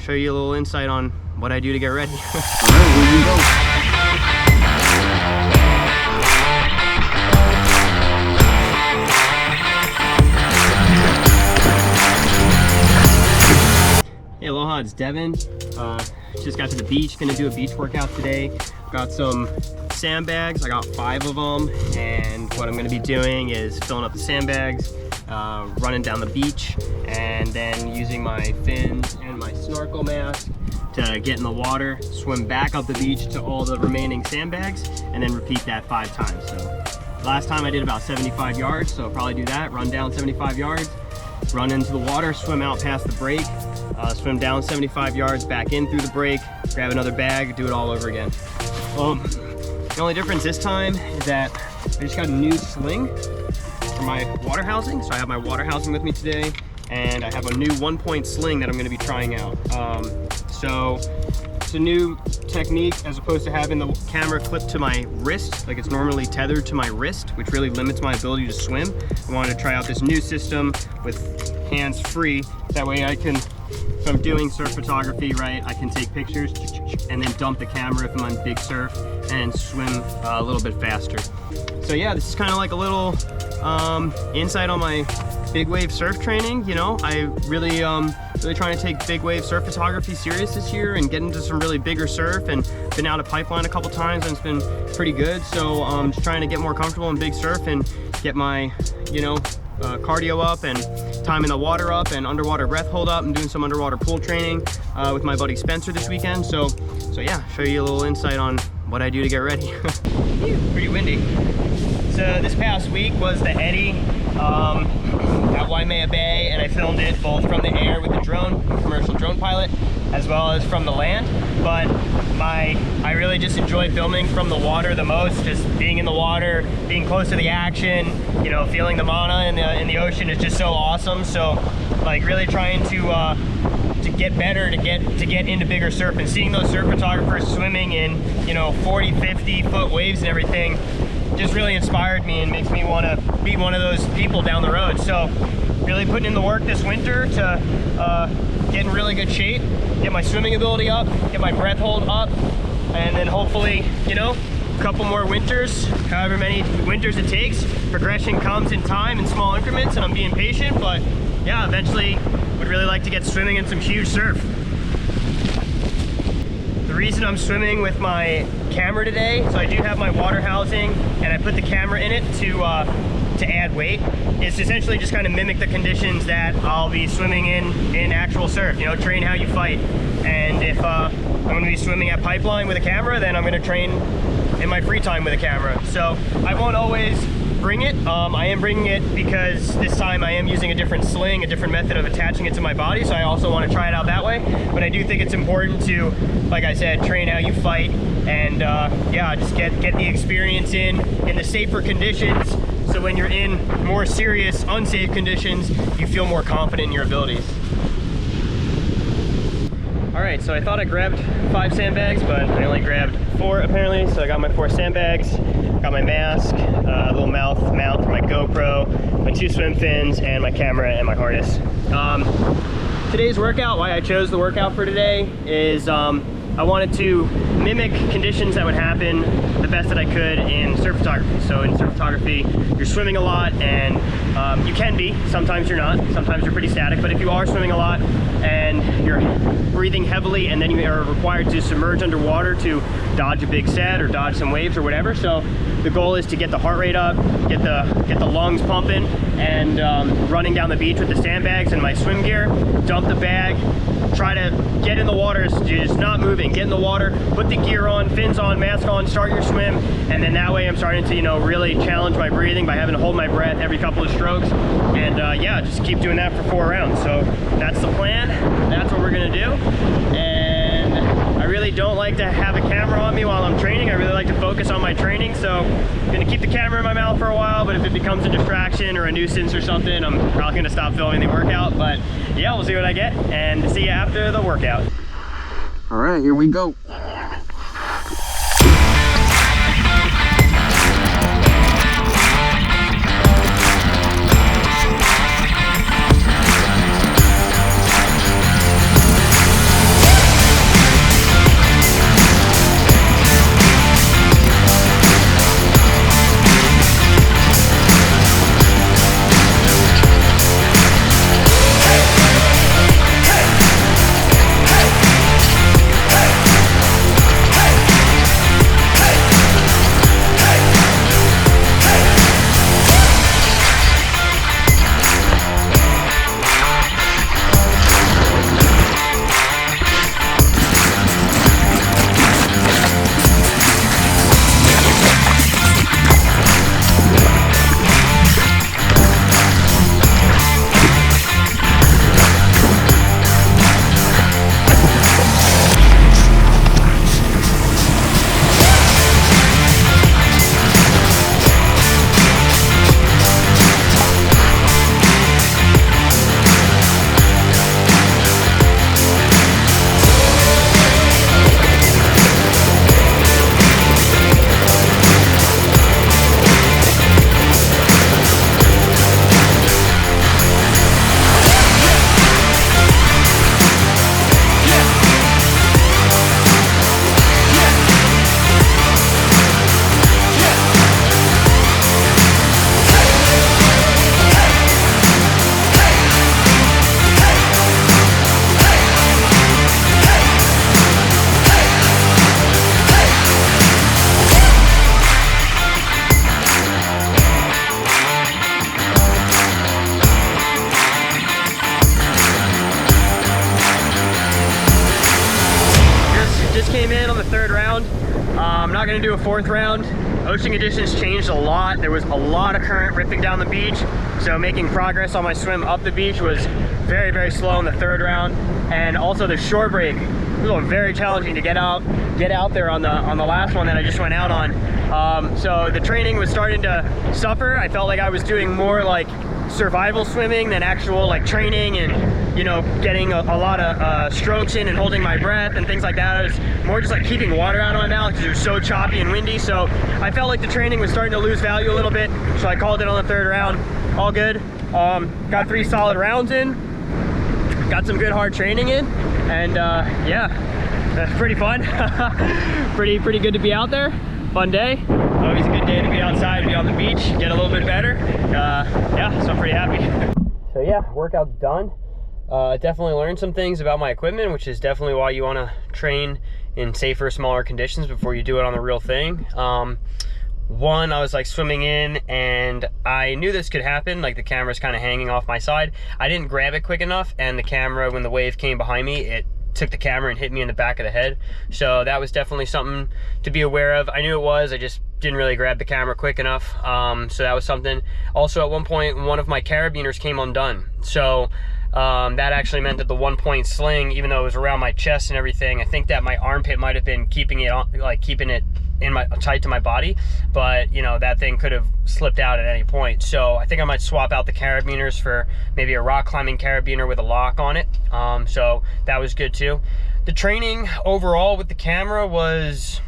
show you a little insight on what I do to get ready. All right, here we go. Hey, aloha, it's Devin. Just got to the beach, gonna do a beach workout today. Got some sandbags, I got 5 of them, and what I'm gonna be doing is filling up the sandbags, running down the beach, and then using my fins and my snorkel mask to get in the water, swim back up the beach to all the remaining sandbags, and then repeat that 5 times. So last time I did about 75 yards, so I'll probably do that, run down 75 yards, run into the water, swim out past the break, swim down 75 yards, back in through the break, grab another bag, do it all over again. The only difference this time is that I just got a new sling for my water housing. So I have my water housing with me today, and I have a new 1-point sling that I'm gonna be trying out. So it's a new technique as opposed to having the camera clipped to my wrist, like it's normally tethered to my wrist, which really limits my ability to swim. I wanted to try out this new system with hands free. That way I can, if I'm doing surf photography, right, I can take pictures and then dump the camera if I'm on big surf and swim a little bit faster. So yeah, this is kind of like a little insight on my big wave surf training. You know, I really trying to take big wave surf photography serious this year and get into some really bigger surf, and been out of Pipeline a couple times and it's been pretty good. So I'm just trying to get more comfortable in big surf and get my, you know, cardio up and time in the water up and underwater breath hold up. I'm doing some underwater pool training with my buddy Spencer this weekend. So yeah, show you a little insight on what I do to get ready. Pretty windy. So this past week was the Eddie at Waimea Bay, and I filmed it both from the air with the drone, commercial drone pilot, as well as from the land. But I really just enjoy filming from the water the most, just being in the water, being close to the action, you know, feeling the mana in the ocean is just so awesome. So like really trying to get better, to get into bigger surf, and seeing those surf photographers swimming in, you know, 40, 50 foot waves and everything just really inspired me and makes me want to be one of those people down the road. So really putting in the work this winter to get in really good shape, get my swimming ability up, get my breath hold up, and then hopefully, you know, a couple more winters, however many winters it takes. Progression comes in time in small increments, and I'm being patient, but yeah, eventually would really like to get swimming in some huge surf. The reason I'm swimming with my camera today, so I do have my water housing and I put the camera in it to add weight, is to essentially just kind of mimic the conditions that I'll be swimming in actual surf, you know, train how you fight. And if I'm going to be swimming at Pipeline with a camera, then I'm going to train in my free time with a camera. So I won't always bring it. I am bringing it because this time I am using a different sling, a different method of attaching it to my body, so I also want to try it out that way. But I do think it's important to, like I said, train how you fight, and yeah, just get the experience in the safer conditions, so when you're in more serious, unsafe conditions, you feel more confident in your abilities. Alright, so I thought I grabbed 5 sandbags, but I only grabbed 4 apparently. So I got my 4 sandbags, got my mask, a little mount for my GoPro, my 2 swim fins, and my camera and my harness. Today's workout, why I chose the workout for today, is I wanted to mimic conditions that would happen the best that I could in surf photography. So in surf photography, you're swimming a lot, and you can be, sometimes you're not, sometimes you're pretty static, but if you are swimming a lot and you're breathing heavily, and then you are required to submerge underwater to dodge a big set or dodge some waves or whatever. So the goal is to get the heart rate up, get the lungs pumping, and running down the beach with the sandbags and my swim gear, dump the bag, try to get in the water, just not moving, get in the water, put the gear on, fins on, mask on, start your swim, and then that way I'm starting to, you know, really challenge my breathing by having to hold my breath every couple of strokes, and yeah, just keep doing that for 4 rounds. So that's the plan, that's what we're gonna do. And I really don't like to have a camera on me while I'm training. I really like to focus on my training, so I'm gonna keep the camera in my mouth for a while, but if it becomes a distraction or a nuisance or something, I'm probably gonna stop filming the workout. But yeah, we'll see what I get, and see you after the workout. All right, here we go. came in on the 3rd round. I'm not gonna do a 4th round. Ocean conditions changed a lot. There was a lot of current ripping down the beach, so making progress on my swim up the beach was very, very slow in the 3rd round. And also the shore break was very challenging to get out there on the last one that I just went out on. So the training was starting to suffer. I felt like I was doing more like survival swimming than actual like training and, you know, getting a lot of strokes in and holding my breath and things like that. I was more just like keeping water out of my mouth because it was so choppy and windy. So I felt like the training was starting to lose value a little bit. So I called it on the 3rd round. All good. Got 3 solid rounds in. Got some good hard training in. And yeah, that's pretty fun. pretty good to be out there. Fun day. Always a good day to be outside, be on the beach, get a little bit better. Yeah, so I'm pretty happy. So yeah, workout's done. Definitely learned some things about my equipment, which is definitely why you want to train in safer, smaller conditions before you do it on the real thing. One, I was like swimming in and I knew this could happen, like the camera's kind of hanging off my side. I didn't grab it quick enough, and the camera, when the wave came behind me, it took the camera and hit me in the back of the head. So that was definitely something to be aware of. I knew it was, I just didn't really grab the camera quick enough. So that was something. Also, at one point, one of my carabiners came undone. So that actually meant that the 1-point sling, even though it was around my chest and everything, I think that my armpit might have been keeping it on, like keeping it tight to my body, but you know, that thing could have slipped out at any point. So I think I might swap out the carabiners for maybe a rock climbing carabiner with a lock on it. So that was good too. The training overall with the camera was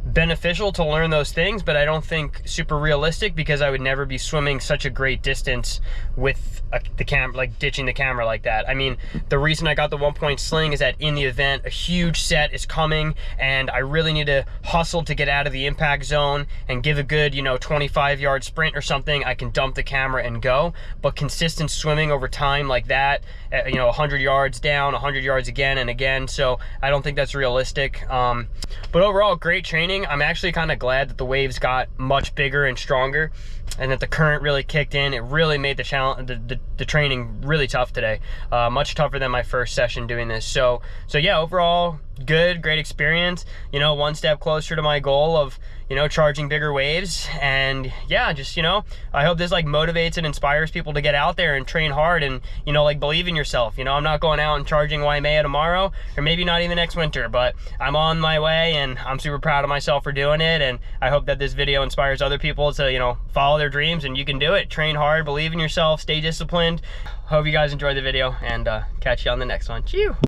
beneficial to learn those things, but I don't think super realistic, because I would never be swimming such a great distance with the camera, like ditching the camera like that. I mean, the reason I got the 1-point sling is that in the event a huge set is coming and I really need to hustle to get out of the impact zone and give a good, you know, 25-yard sprint or something, I can dump the camera and go. But consistent swimming over time like that, you know, 100 yards down, 100 yards again and again, so I don't think that's realistic. But overall, great training. I'm actually kind of glad that the waves got much bigger and stronger and that the current really kicked in. It really made the challenge, the training really tough today. Much tougher than my first session doing this. So yeah, overall, great experience. You know, one step closer to my goal of, you know, charging bigger waves. And yeah, just, you know, I hope this like motivates and inspires people to get out there and train hard and, you know, like believe in yourself. You know, I'm not going out and charging Waimea tomorrow, or maybe not even next winter, but I'm on my way and I'm super proud of myself for doing it. And I hope that this video inspires other people to, you know, follow their dreams, and you can do it. Train hard, believe in yourself, stay disciplined. Hope you guys enjoyed the video, and catch you on the next one. Chew!